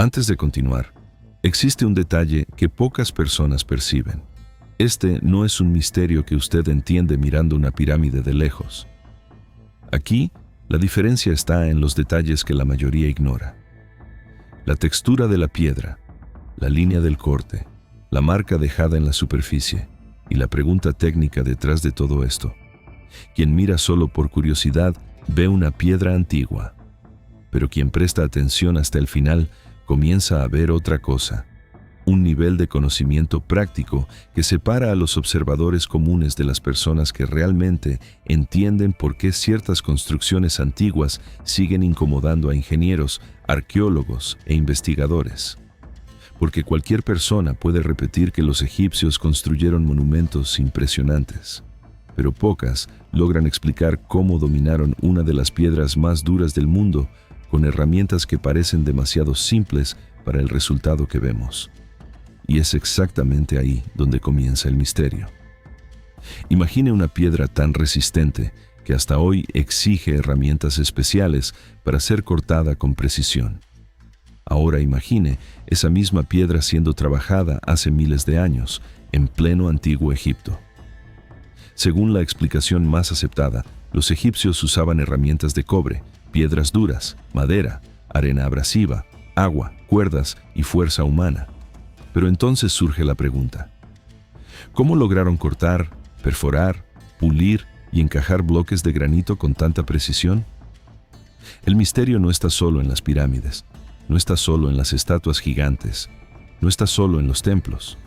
Antes de continuar, existe un detalle que pocas personas perciben. Este no es un misterio que usted entiende mirando una pirámide de lejos. Aquí, la diferencia está en los detalles que la mayoría ignora. La textura de la piedra, la línea del corte, la marca dejada en la superficie y la pregunta técnica detrás de todo esto. Quien mira solo por curiosidad ve una piedra antigua, pero quien presta atención hasta el final comienza a ver otra cosa, un nivel de conocimiento práctico que separa a los observadores comunes de las personas que realmente entienden por qué ciertas construcciones antiguas siguen incomodando a ingenieros, arqueólogos e investigadores. Porque cualquier persona puede repetir que los egipcios construyeron monumentos impresionantes, pero pocas logran explicar cómo dominaron una de las piedras más duras del mundo con herramientas que parecen demasiado simples para el resultado que vemos. Y es exactamente ahí donde comienza el misterio. Imagine una piedra tan resistente que hasta hoy exige herramientas especiales para ser cortada con precisión. Ahora imagine esa misma piedra siendo trabajada hace miles de años, en pleno antiguo Egipto. Según la explicación más aceptada, los egipcios usaban herramientas de cobre, piedras duras, madera, arena abrasiva, agua, cuerdas y fuerza humana. Pero entonces surge la pregunta: ¿cómo lograron cortar, perforar, pulir y encajar bloques de granito con tanta precisión? El misterio no está solo en las pirámides, no está solo en las estatuas gigantes, no está solo en los templos.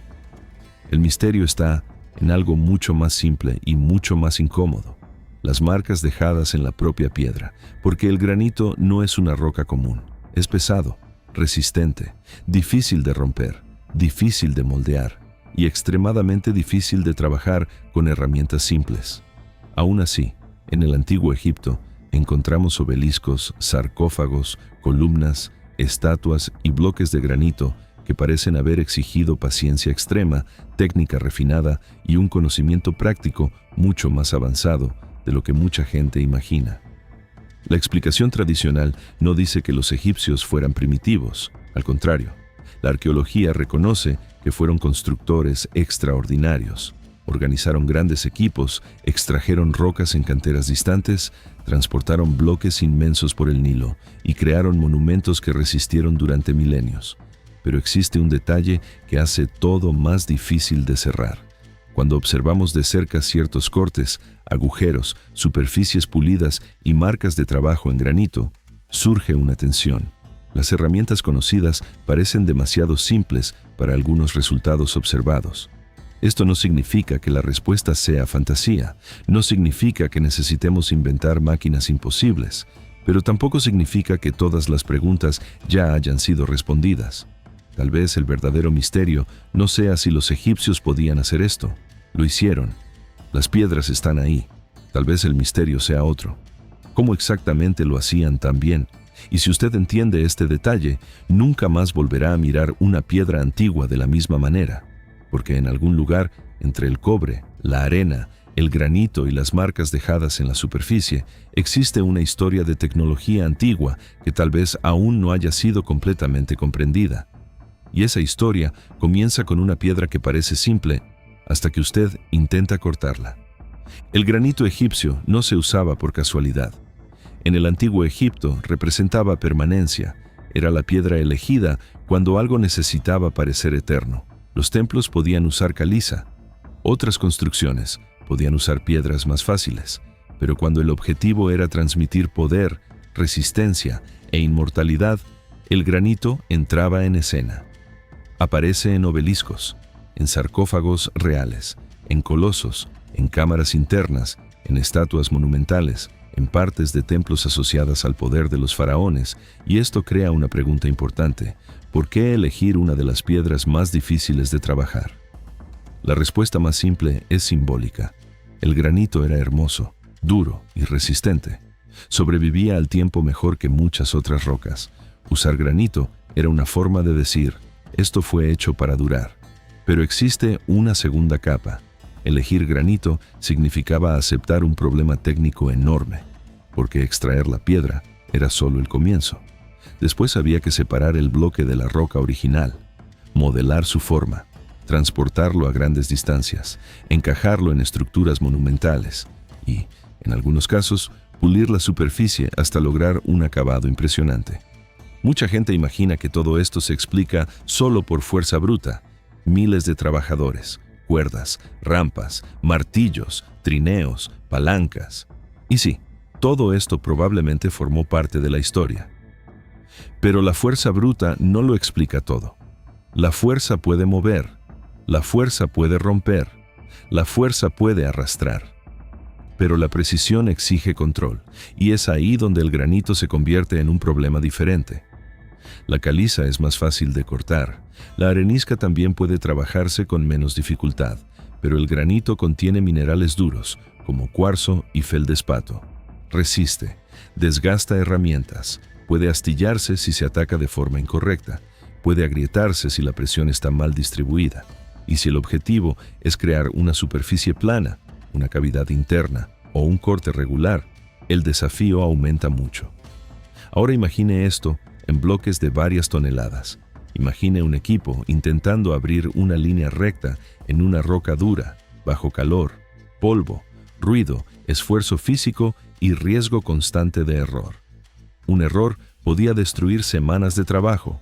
El misterio está en algo mucho más simple y mucho más incómodo: las marcas dejadas en la propia piedra, porque el granito no es una roca común, es pesado, resistente, difícil de romper, difícil de moldear y extremadamente difícil de trabajar con herramientas simples. Aún así, en el antiguo Egipto encontramos obeliscos, sarcófagos, columnas, estatuas y bloques de granito que parecen haber exigido paciencia extrema, técnica refinada y un conocimiento práctico mucho más avanzado de lo que mucha gente imagina. La explicación tradicional no dice que los egipcios fueran primitivos, al contrario. La arqueología reconoce que fueron constructores extraordinarios. Organizaron grandes equipos, extrajeron rocas en canteras distantes, transportaron bloques inmensos por el Nilo y crearon monumentos que resistieron durante milenios. Pero existe un detalle que hace todo más difícil de cerrar. Cuando observamos de cerca ciertos cortes, agujeros, superficies pulidas y marcas de trabajo en granito, surge una tensión. Las herramientas conocidas parecen demasiado simples para algunos resultados observados. Esto no significa que la respuesta sea fantasía, no significa que necesitemos inventar máquinas imposibles, pero tampoco significa que todas las preguntas ya hayan sido respondidas. Tal vez el verdadero misterio no sea si los egipcios podían hacer esto. Lo hicieron. Las piedras están ahí. Tal vez el misterio sea otro. ¿Cómo exactamente lo hacían tan bien? Y si usted entiende este detalle, nunca más volverá a mirar una piedra antigua de la misma manera, porque en algún lugar, entre el cobre, la arena, el granito y las marcas dejadas en la superficie, existe una historia de tecnología antigua que tal vez aún no haya sido completamente comprendida. Y esa historia comienza con una piedra que parece simple, hasta que usted intenta cortarla. El granito egipcio no se usaba por casualidad. En el antiguo Egipto representaba permanencia, era la piedra elegida cuando algo necesitaba parecer eterno. Los templos podían usar caliza, otras construcciones podían usar piedras más fáciles, pero cuando el objetivo era transmitir poder, resistencia e inmortalidad, el granito entraba en escena. Aparece en obeliscos, en sarcófagos reales, en colosos, en cámaras internas, en estatuas monumentales, en partes de templos asociadas al poder de los faraones, y esto crea una pregunta importante: ¿por qué elegir una de las piedras más difíciles de trabajar? La respuesta más simple es simbólica. El granito era hermoso, duro y resistente. Sobrevivía al tiempo mejor que muchas otras rocas. Usar granito era una forma de decir: esto fue hecho para durar. Pero existe una segunda capa. Elegir granito significaba aceptar un problema técnico enorme, porque extraer la piedra era solo el comienzo. Después había que separar el bloque de la roca original, modelar su forma, transportarlo a grandes distancias, encajarlo en estructuras monumentales y, en algunos casos, pulir la superficie hasta lograr un acabado impresionante. Mucha gente imagina que todo esto se explica solo por fuerza bruta. Miles de trabajadores, cuerdas, rampas, martillos, trineos, palancas. Y sí, todo esto probablemente formó parte de la historia. Pero la fuerza bruta no lo explica todo. La fuerza puede mover, la fuerza puede romper, la fuerza puede arrastrar. Pero la precisión exige control, y es ahí donde el granito se convierte en un problema diferente. La caliza es más fácil de cortar, la arenisca también puede trabajarse con menos dificultad, pero el granito contiene minerales duros, como cuarzo y feldespato. Resiste, desgasta herramientas, puede astillarse si se ataca de forma incorrecta, puede agrietarse si la presión está mal distribuida, y si el objetivo es crear una superficie plana, una cavidad interna o un corte regular, el desafío aumenta mucho. Ahora imagine esto en bloques de varias toneladas. Imagine un equipo intentando abrir una línea recta en una roca dura, bajo calor, polvo, ruido, esfuerzo físico y riesgo constante de error. Un error podía destruir semanas de trabajo.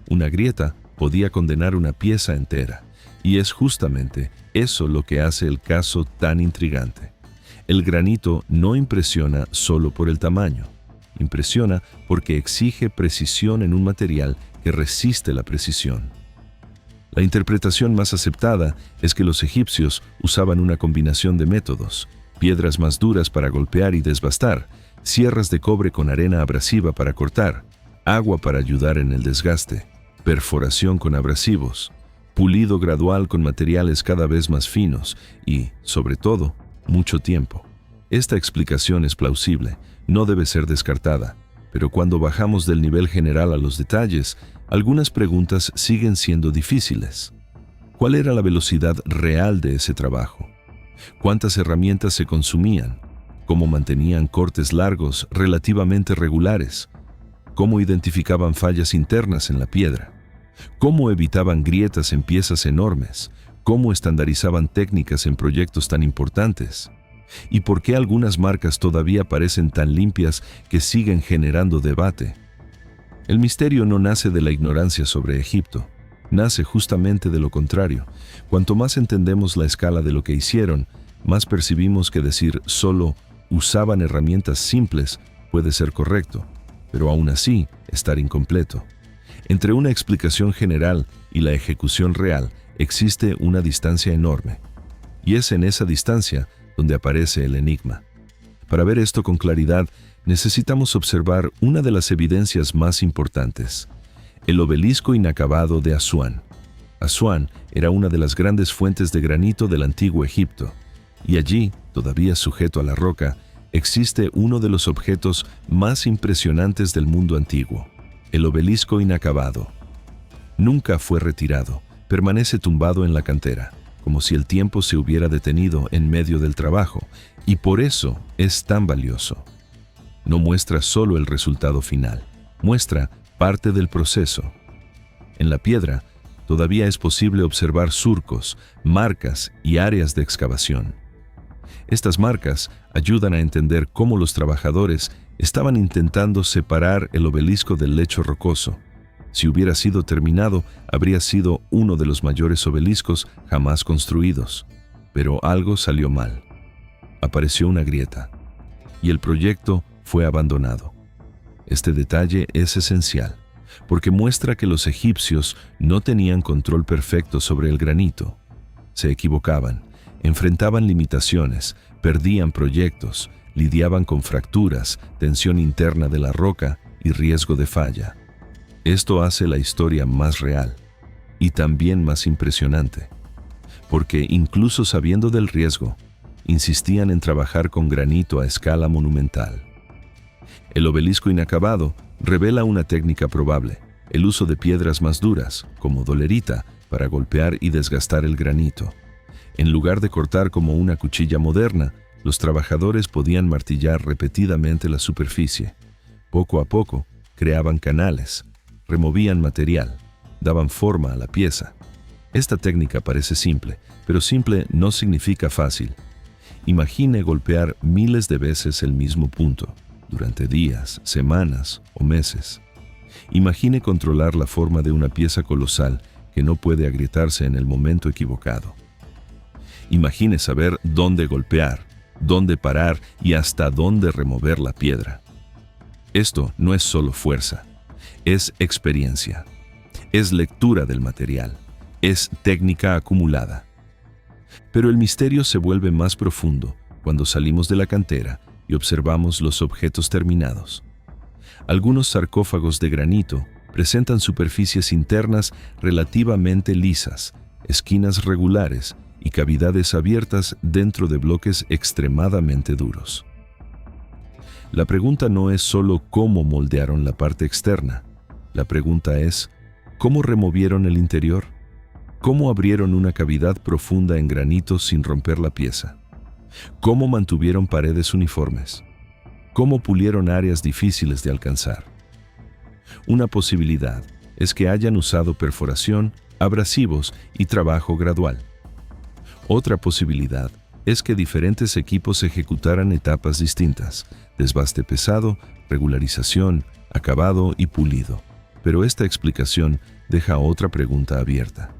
Una grieta podía condenar una pieza entera. Y es justamente eso lo que hace el caso tan intrigante. El granito no impresiona solo por el tamaño. Impresiona porque exige precisión en un material que resiste la precisión. La interpretación más aceptada es que los egipcios usaban una combinación de métodos: piedras más duras para golpear y desbastar, sierras de cobre con arena abrasiva para cortar, agua para ayudar en el desgaste, perforación con abrasivos, pulido gradual con materiales cada vez más finos y, sobre todo, mucho tiempo. Esta explicación es plausible, no debe ser descartada, pero cuando bajamos del nivel general a los detalles, algunas preguntas siguen siendo difíciles. ¿Cuál era la velocidad real de ese trabajo? ¿Cuántas herramientas se consumían? ¿Cómo mantenían cortes largos relativamente regulares? ¿Cómo identificaban fallas internas en la piedra? ¿Cómo evitaban grietas en piezas enormes? ¿Cómo estandarizaban técnicas en proyectos tan importantes? ¿Y por qué algunas marcas todavía parecen tan limpias que siguen generando debate? El misterio no nace de la ignorancia sobre Egipto, nace justamente de lo contrario. Cuanto más entendemos la escala de lo que hicieron, más percibimos que decir solo usaban herramientas simples puede ser correcto, pero aún así estar incompleto. Entre una explicación general y la ejecución real existe una distancia enorme, y es en esa distancia donde aparece el enigma. Para ver esto con claridad, necesitamos observar una de las evidencias más importantes: el obelisco inacabado de Asuán. Asuán era una de las grandes fuentes de granito del antiguo Egipto, y allí, todavía sujeto a la roca, existe uno de los objetos más impresionantes del mundo antiguo: el obelisco inacabado. Nunca fue retirado, permanece tumbado en la cantera, como si el tiempo se hubiera detenido en medio del trabajo, y por eso es tan valioso. No muestra solo el resultado final, muestra parte del proceso. En la piedra, todavía es posible observar surcos, marcas y áreas de excavación. Estas marcas ayudan a entender cómo los trabajadores estaban intentando separar el obelisco del lecho rocoso. Si hubiera sido terminado, habría sido uno de los mayores obeliscos jamás construidos. Pero algo salió mal. Apareció una grieta, y el proyecto fue abandonado. Este detalle es esencial, porque muestra que los egipcios no tenían control perfecto sobre el granito. Se equivocaban, enfrentaban limitaciones, perdían proyectos, lidiaban con fracturas, tensión interna de la roca y riesgo de falla. Esto hace la historia más real y también más impresionante, porque incluso sabiendo del riesgo, insistían en trabajar con granito a escala monumental. El obelisco inacabado revela una técnica probable: el uso de piedras más duras, como dolerita, para golpear y desgastar el granito. En lugar de cortar como una cuchilla moderna, los trabajadores podían martillar repetidamente la superficie. Poco a poco, creaban canales, removían material, daban forma a la pieza. Esta técnica parece simple, pero simple no significa fácil. Imagine golpear miles de veces el mismo punto, durante días, semanas o meses. Imagine controlar la forma de una pieza colosal que no puede agrietarse en el momento equivocado. Imagine saber dónde golpear, dónde parar y hasta dónde remover la piedra. Esto no es solo fuerza, es experiencia, es lectura del material, es técnica acumulada. Pero el misterio se vuelve más profundo cuando salimos de la cantera y observamos los objetos terminados. Algunos sarcófagos de granito presentan superficies internas relativamente lisas, esquinas regulares y cavidades abiertas dentro de bloques extremadamente duros. La pregunta no es solo cómo moldearon la parte externa. La pregunta es, ¿cómo removieron el interior? ¿Cómo abrieron una cavidad profunda en granito sin romper la pieza? ¿Cómo mantuvieron paredes uniformes? ¿Cómo pulieron áreas difíciles de alcanzar? Una posibilidad es que hayan usado perforación, abrasivos y trabajo gradual. Otra posibilidad es que diferentes equipos ejecutaran etapas distintas: desbaste pesado, regularización, acabado y pulido. Pero esta explicación deja otra pregunta abierta.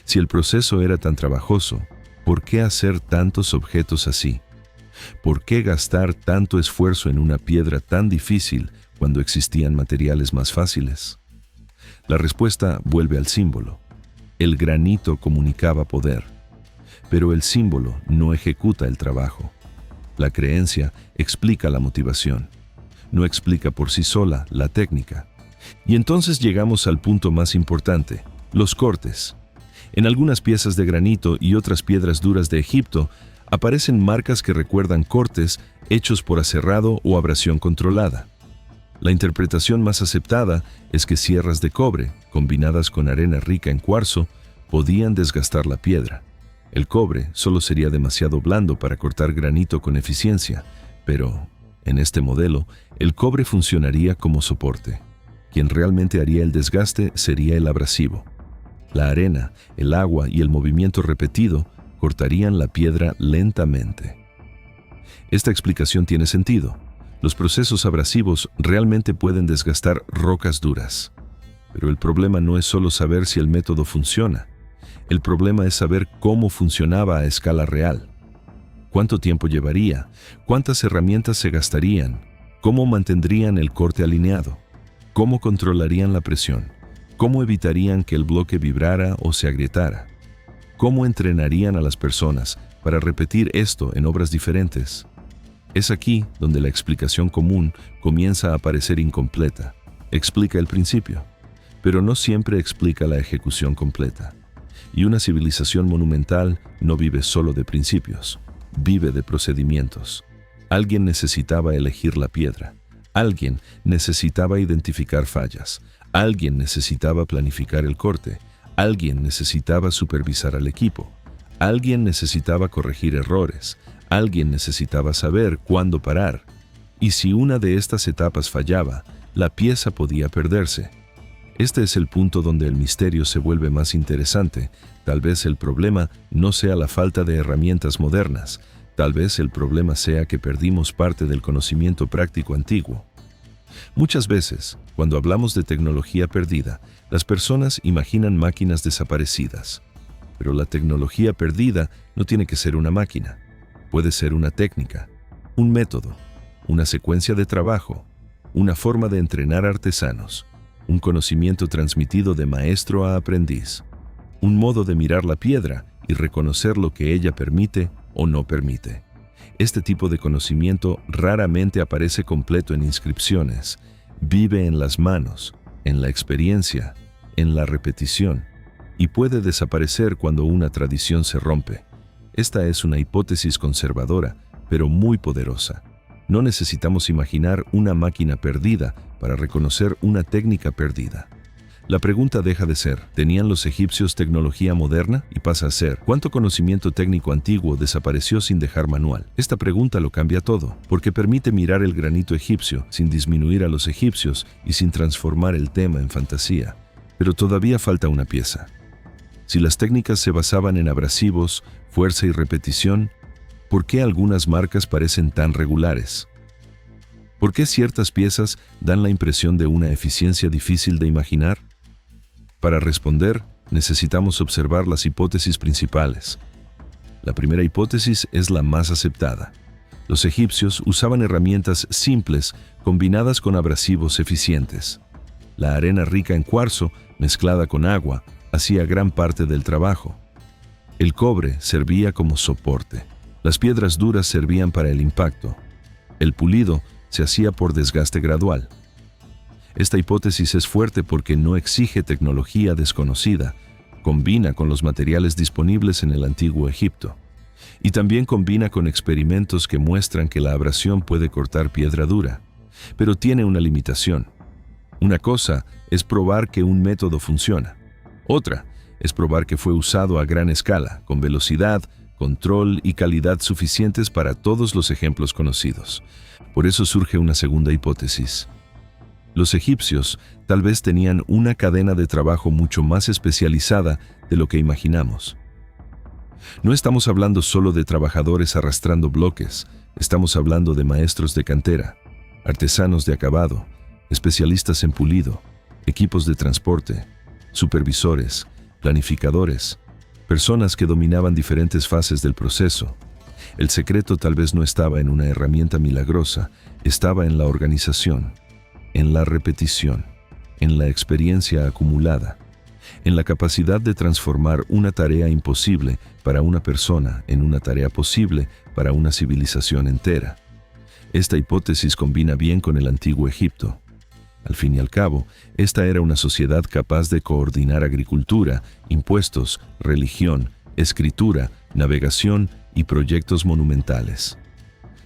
Si el proceso era tan trabajoso, ¿por qué hacer tantos objetos así? ¿Por qué gastar tanto esfuerzo en una piedra tan difícil cuando existían materiales más fáciles? La respuesta vuelve al símbolo. El granito comunicaba poder, pero el símbolo no ejecuta el trabajo. La creencia explica la motivación, no explica por sí sola la técnica. Y entonces llegamos al punto más importante: los cortes. En algunas piezas de granito y otras piedras duras de Egipto aparecen marcas que recuerdan cortes hechos por aserrado o abrasión controlada. La interpretación más aceptada es que sierras de cobre, combinadas con arena rica en cuarzo, podían desgastar la piedra. El cobre solo sería demasiado blando para cortar granito con eficiencia, pero, en este modelo, el cobre funcionaría como soporte. Quien realmente haría el desgaste sería el abrasivo. La arena, el agua y el movimiento repetido cortarían la piedra lentamente. Esta explicación tiene sentido. Los procesos abrasivos realmente pueden desgastar rocas duras. Pero el problema no es solo saber si el método funciona. El problema es saber cómo funcionaba a escala real. ¿Cuánto tiempo llevaría? ¿Cuántas herramientas se gastarían? ¿Cómo mantendrían el corte alineado? ¿Cómo controlarían la presión? ¿Cómo evitarían que el bloque vibrara o se agrietara? ¿Cómo entrenarían a las personas para repetir esto en obras diferentes? Es aquí donde la explicación común comienza a parecer incompleta. Explica el principio, pero no siempre explica la ejecución completa. Y una civilización monumental no vive solo de principios, vive de procedimientos. Alguien necesitaba elegir la piedra. Alguien necesitaba identificar fallas. Alguien necesitaba planificar el corte. Alguien necesitaba supervisar al equipo. Alguien necesitaba corregir errores. Alguien necesitaba saber cuándo parar. Y si una de estas etapas fallaba, la pieza podía perderse. Este es el punto donde el misterio se vuelve más interesante. Tal vez el problema no sea la falta de herramientas modernas. Tal vez el problema sea que perdimos parte del conocimiento práctico antiguo. Muchas veces, cuando hablamos de tecnología perdida, las personas imaginan máquinas desaparecidas. Pero la tecnología perdida no tiene que ser una máquina. Puede ser una técnica, un método, una secuencia de trabajo, una forma de entrenar artesanos, un conocimiento transmitido de maestro a aprendiz, un modo de mirar la piedra y reconocer lo que ella permite o no permite. Este tipo de conocimiento raramente aparece completo en inscripciones. Vive en las manos, en la experiencia, en la repetición, y puede desaparecer cuando una tradición se rompe. Esta es una hipótesis conservadora, pero muy poderosa. No necesitamos imaginar una máquina perdida para reconocer una técnica perdida. La pregunta deja de ser, ¿tenían los egipcios tecnología moderna? Y pasa a ser, ¿cuánto conocimiento técnico antiguo desapareció sin dejar manual? Esta pregunta lo cambia todo, porque permite mirar el granito egipcio sin disminuir a los egipcios y sin transformar el tema en fantasía. Pero todavía falta una pieza. Si las técnicas se basaban en abrasivos, fuerza y repetición, ¿por qué algunas marcas parecen tan regulares? ¿Por qué ciertas piezas dan la impresión de una eficiencia difícil de imaginar? Para responder, necesitamos observar las hipótesis principales. La primera hipótesis es la más aceptada. Los egipcios usaban herramientas simples combinadas con abrasivos eficientes. La arena rica en cuarzo, mezclada con agua, hacía gran parte del trabajo. El cobre servía como soporte. Las piedras duras servían para el impacto. El pulido se hacía por desgaste gradual. Esta hipótesis es fuerte porque no exige tecnología desconocida, combina con los materiales disponibles en el antiguo Egipto. Y también combina con experimentos que muestran que la abrasión puede cortar piedra dura, pero tiene una limitación. Una cosa es probar que un método funciona. Otra es probar que fue usado a gran escala, con velocidad, control y calidad suficientes para todos los ejemplos conocidos. Por eso surge una segunda hipótesis. Los egipcios tal vez tenían una cadena de trabajo mucho más especializada de lo que imaginamos. No estamos hablando solo de trabajadores arrastrando bloques, estamos hablando de maestros de cantera, artesanos de acabado, especialistas en pulido, equipos de transporte, supervisores, planificadores, personas que dominaban diferentes fases del proceso. El secreto tal vez no estaba en una herramienta milagrosa, estaba en la organización, en la repetición, en la experiencia acumulada, en la capacidad de transformar una tarea imposible para una persona en una tarea posible para una civilización entera. Esta hipótesis combina bien con el antiguo Egipto. Al fin y al cabo, esta era una sociedad capaz de coordinar agricultura, impuestos, religión, escritura, navegación y proyectos monumentales.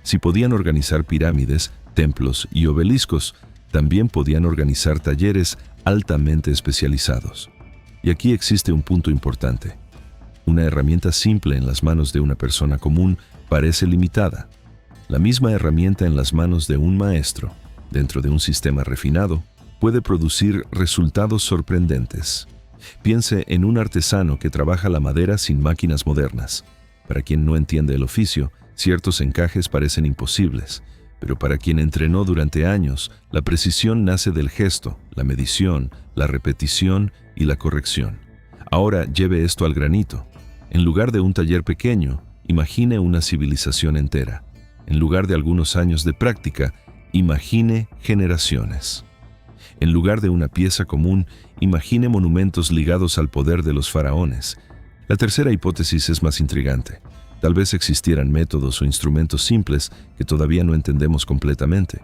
Si podían organizar pirámides, templos y obeliscos, también podían organizar talleres altamente especializados. Y aquí existe un punto importante. Una herramienta simple en las manos de una persona común parece limitada. La misma herramienta en las manos de un maestro, dentro de un sistema refinado, puede producir resultados sorprendentes. Piense en un artesano que trabaja la madera sin máquinas modernas. Para quien no entiende el oficio, ciertos encajes parecen imposibles, pero para quien entrenó durante años, la precisión nace del gesto, la medición, la repetición y la corrección. Ahora lleve esto al granito. En lugar de un taller pequeño, imagine una civilización entera. En lugar de algunos años de práctica, imagine generaciones. En lugar de una pieza común, imagine monumentos ligados al poder de los faraones. La tercera hipótesis es más intrigante. Tal vez existieran métodos o instrumentos simples que todavía no entendemos completamente.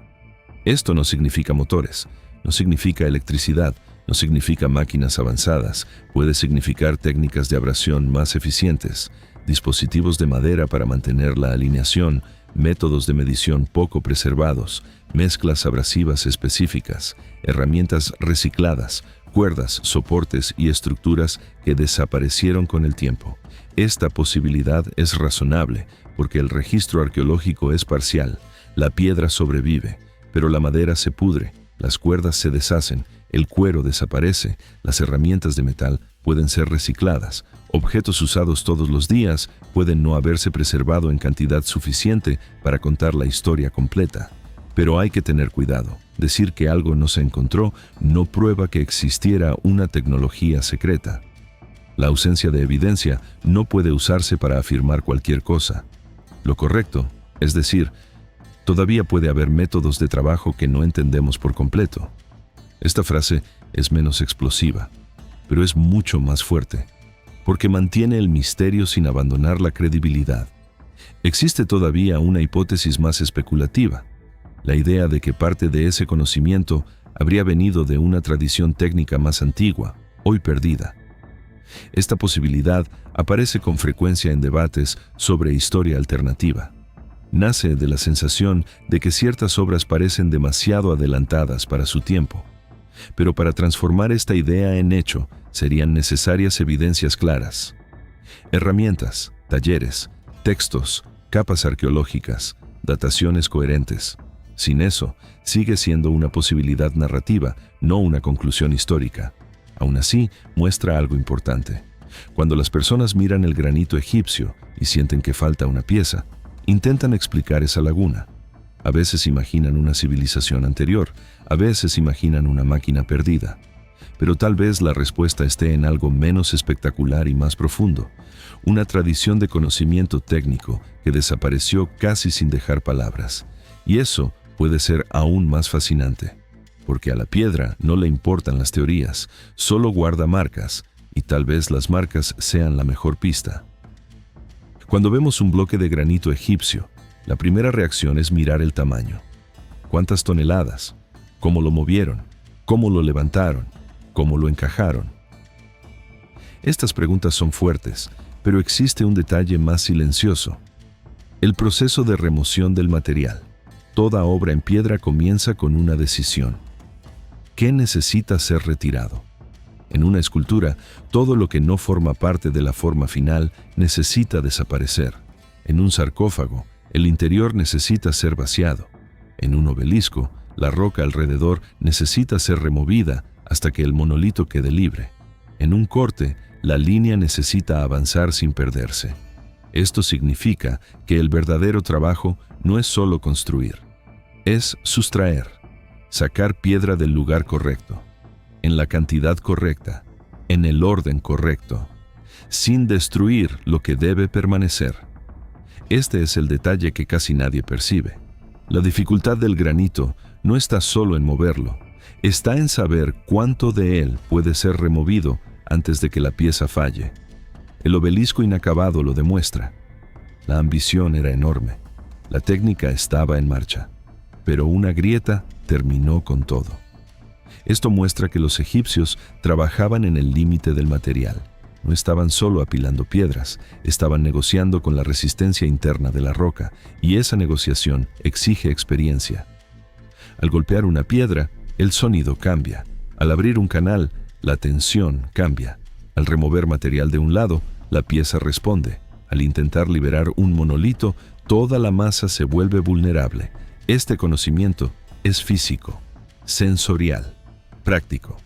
Esto no significa motores, no significa electricidad, no significa máquinas avanzadas, puede significar técnicas de abrasión más eficientes, dispositivos de madera para mantener la alineación, métodos de medición poco preservados, mezclas abrasivas específicas, herramientas recicladas, cuerdas, soportes y estructuras que desaparecieron con el tiempo. Esta posibilidad es razonable porque el registro arqueológico es parcial. La piedra sobrevive, pero la madera se pudre, las cuerdas se deshacen, el cuero desaparece, las herramientas de metal pueden ser recicladas, objetos usados todos los días pueden no haberse preservado en cantidad suficiente para contar la historia completa. Pero hay que tener cuidado. Decir que algo no se encontró no prueba que existiera una tecnología secreta. La ausencia de evidencia no puede usarse para afirmar cualquier cosa. Lo correcto, es decir, todavía puede haber métodos de trabajo que no entendemos por completo. Esta frase es menos explosiva, pero es mucho más fuerte, porque mantiene el misterio sin abandonar la credibilidad. Existe todavía una hipótesis más especulativa, la idea de que parte de ese conocimiento habría venido de una tradición técnica más antigua, hoy perdida. Esta posibilidad aparece con frecuencia en debates sobre historia alternativa. Nace de la sensación de que ciertas obras parecen demasiado adelantadas para su tiempo. Pero para transformar esta idea en hecho, serían necesarias evidencias claras. Herramientas, talleres, textos, capas arqueológicas, dataciones coherentes. Sin eso, sigue siendo una posibilidad narrativa, no una conclusión histórica. Aún así, muestra algo importante. Cuando las personas miran el granito egipcio y sienten que falta una pieza, intentan explicar esa laguna. A veces imaginan una civilización anterior, a veces imaginan una máquina perdida. Pero tal vez la respuesta esté en algo menos espectacular y más profundo, una tradición de conocimiento técnico que desapareció casi sin dejar palabras. Y eso puede ser aún más fascinante, porque a la piedra no le importan las teorías, solo guarda marcas, y tal vez las marcas sean la mejor pista. Cuando vemos un bloque de granito egipcio, la primera reacción es mirar el tamaño. ¿Cuántas toneladas? ¿Cómo lo movieron? ¿Cómo lo levantaron? ¿Cómo lo encajaron? Estas preguntas son fuertes, pero existe un detalle más silencioso: el proceso de remoción del material. Toda obra en piedra comienza con una decisión. ¿Qué necesita ser retirado? En una escultura, todo lo que no forma parte de la forma final necesita desaparecer. En un sarcófago, el interior necesita ser vaciado. En un obelisco, la roca alrededor necesita ser removida hasta que el monolito quede libre. En un corte, la línea necesita avanzar sin perderse. Esto significa que el verdadero trabajo no es solo construir, es sustraer, sacar piedra del lugar correcto, en la cantidad correcta, en el orden correcto, sin destruir lo que debe permanecer. Este es el detalle que casi nadie percibe. La dificultad del granito no está solo en moverlo, está en saber cuánto de él puede ser removido antes de que la pieza falle. El obelisco inacabado lo demuestra. La ambición era enorme, la técnica estaba en marcha, pero una grieta terminó con todo. Esto muestra que los egipcios trabajaban en el límite del material. No estaban solo apilando piedras, estaban negociando con la resistencia interna de la roca, y esa negociación exige experiencia. Al golpear una piedra, el sonido cambia. Al abrir un canal, la tensión cambia. Al remover material de un lado, la pieza responde. Al intentar liberar un monolito, toda la masa se vuelve vulnerable. Este conocimiento es físico, sensorial, práctico,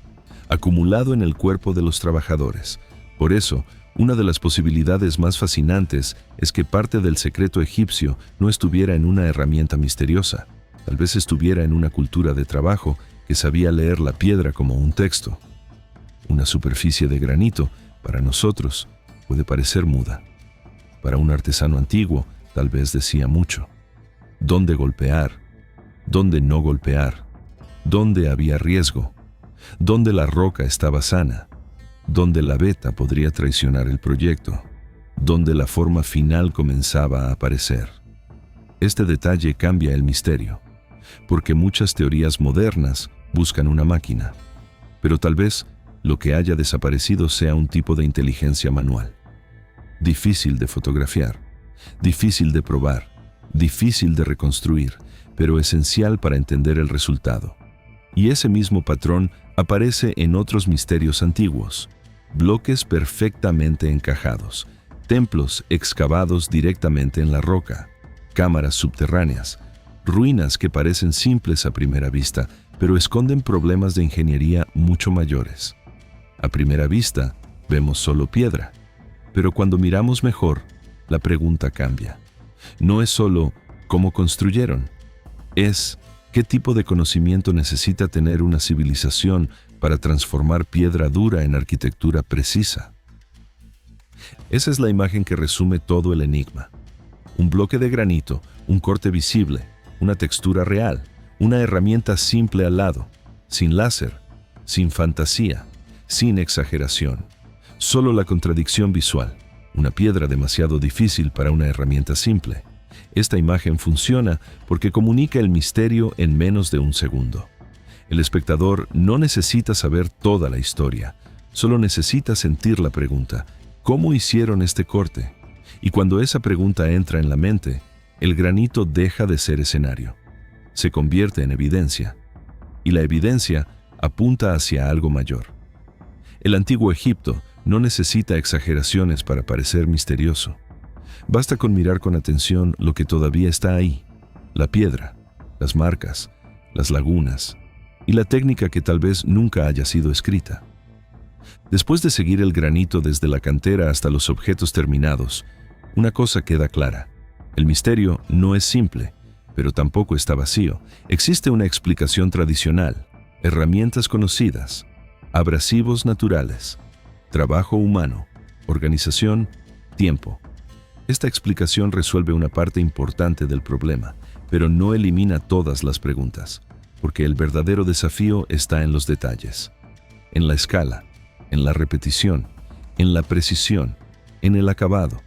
acumulado en el cuerpo de los trabajadores. Por eso, una de las posibilidades más fascinantes es que parte del secreto egipcio no estuviera en una herramienta misteriosa. Tal vez estuviera en una cultura de trabajo que sabía leer la piedra como un texto. Una superficie de granito, para nosotros, puede parecer muda. Para un artesano antiguo, tal vez decía mucho. ¿Dónde golpear? ¿Dónde no golpear? ¿Dónde había riesgo? ¿Dónde la roca estaba sana? ¿Dónde la veta podría traicionar el proyecto? ¿Dónde la forma final comenzaba a aparecer? Este detalle cambia el misterio, porque muchas teorías modernas buscan una máquina, pero tal vez lo que haya desaparecido sea un tipo de inteligencia manual. Difícil de fotografiar, difícil de probar, difícil de reconstruir, pero esencial para entender el resultado. Y ese mismo patrón aparece en otros misterios antiguos: bloques perfectamente encajados, templos excavados directamente en la roca, cámaras subterráneas, ruinas que parecen simples a primera vista, pero esconden problemas de ingeniería mucho mayores. A primera vista, vemos solo piedra, pero cuando miramos mejor, la pregunta cambia. No es solo cómo construyeron, es qué tipo de conocimiento necesita tener una civilización para transformar piedra dura en arquitectura precisa. Esa es la imagen que resume todo el enigma. Un bloque de granito, un corte visible, una textura real, una herramienta simple al lado, sin láser, sin fantasía, sin exageración. Solo la contradicción visual, una piedra demasiado difícil para una herramienta simple. Esta imagen funciona porque comunica el misterio en menos de un segundo. El espectador no necesita saber toda la historia, solo necesita sentir la pregunta: ¿cómo hicieron este corte? Y cuando esa pregunta entra en la mente, el granito deja de ser escenario. Se convierte en evidencia. Y la evidencia apunta hacia algo mayor. El antiguo Egipto no necesita exageraciones para parecer misterioso. Basta con mirar con atención lo que todavía está ahí: la piedra, las marcas, las lagunas y la técnica que tal vez nunca haya sido escrita. Después de seguir el granito desde la cantera hasta los objetos terminados, una cosa queda clara: el misterio no es simple, pero tampoco está vacío. Existe una explicación tradicional, herramientas conocidas, abrasivos naturales, trabajo humano, organización, tiempo. Esta explicación resuelve una parte importante del problema, pero no elimina todas las preguntas, porque el verdadero desafío está en los detalles, en la escala, en la repetición, en la precisión, en el acabado,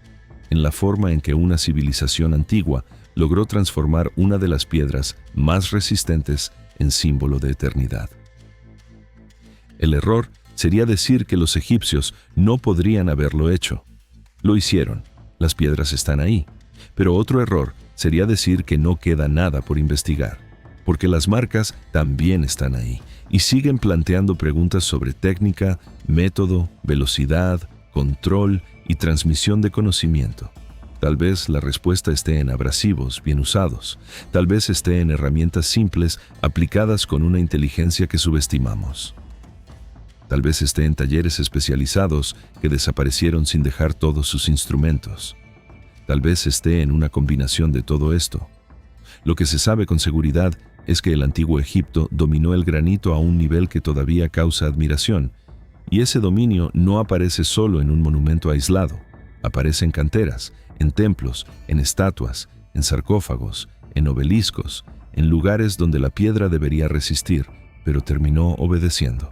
en la forma en que una civilización antigua logró transformar una de las piedras más resistentes en símbolo de eternidad. El error sería decir que los egipcios no podrían haberlo hecho. Lo hicieron, las piedras están ahí, pero otro error sería decir que no queda nada por investigar, porque las marcas también están ahí y siguen planteando preguntas sobre técnica, método, velocidad, control y transmisión de conocimiento. Tal vez la respuesta esté en abrasivos bien usados, tal vez esté en herramientas simples aplicadas con una inteligencia que subestimamos. Tal vez esté en talleres especializados que desaparecieron sin dejar todos sus instrumentos. Tal vez esté en una combinación de todo esto. Lo que se sabe con seguridad es que el antiguo Egipto dominó el granito a un nivel que todavía causa admiración, y ese dominio no aparece solo en un monumento aislado, aparece en canteras, en templos, en estatuas, en sarcófagos, en obeliscos, en lugares donde la piedra debería resistir, pero terminó obedeciendo.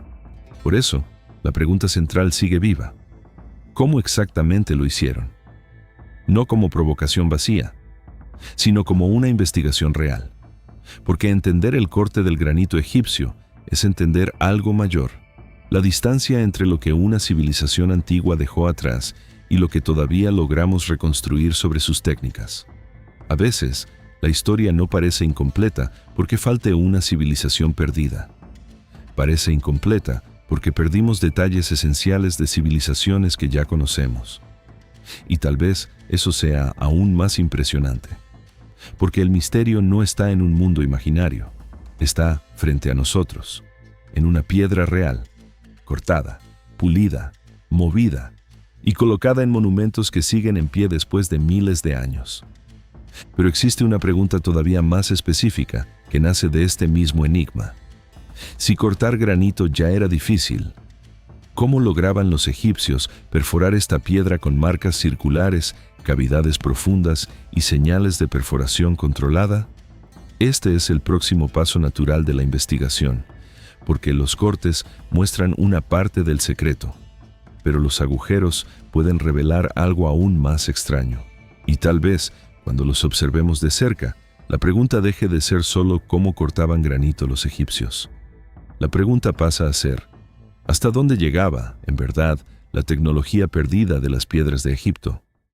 Por eso, la pregunta central sigue viva: ¿cómo exactamente lo hicieron? No como provocación vacía, sino como una investigación real. Porque entender el corte del granito egipcio es entender algo mayor: la distancia entre lo que una civilización antigua dejó atrás y lo que todavía logramos reconstruir sobre sus técnicas. A veces, la historia no parece incompleta porque falte una civilización perdida. Parece incompleta porque perdimos detalles esenciales de civilizaciones que ya conocemos. Y tal vez eso sea aún más impresionante, porque el misterio no está en un mundo imaginario, está frente a nosotros, en una piedra real, cortada, pulida, movida y colocada en monumentos que siguen en pie después de miles de años. Pero existe una pregunta todavía más específica que nace de este mismo enigma. Si cortar granito ya era difícil, ¿cómo lograban los egipcios perforar esta piedra con marcas circulares, cavidades profundas y señales de perforación controlada? Este es el próximo paso natural de la investigación, porque los cortes muestran una parte del secreto, pero los agujeros pueden revelar algo aún más extraño. Y tal vez, cuando los observemos de cerca, la pregunta deje de ser solo cómo cortaban granito los egipcios. La pregunta pasa a ser: ¿hasta dónde llegaba, en verdad, la tecnología perdida de las piedras de Egipto?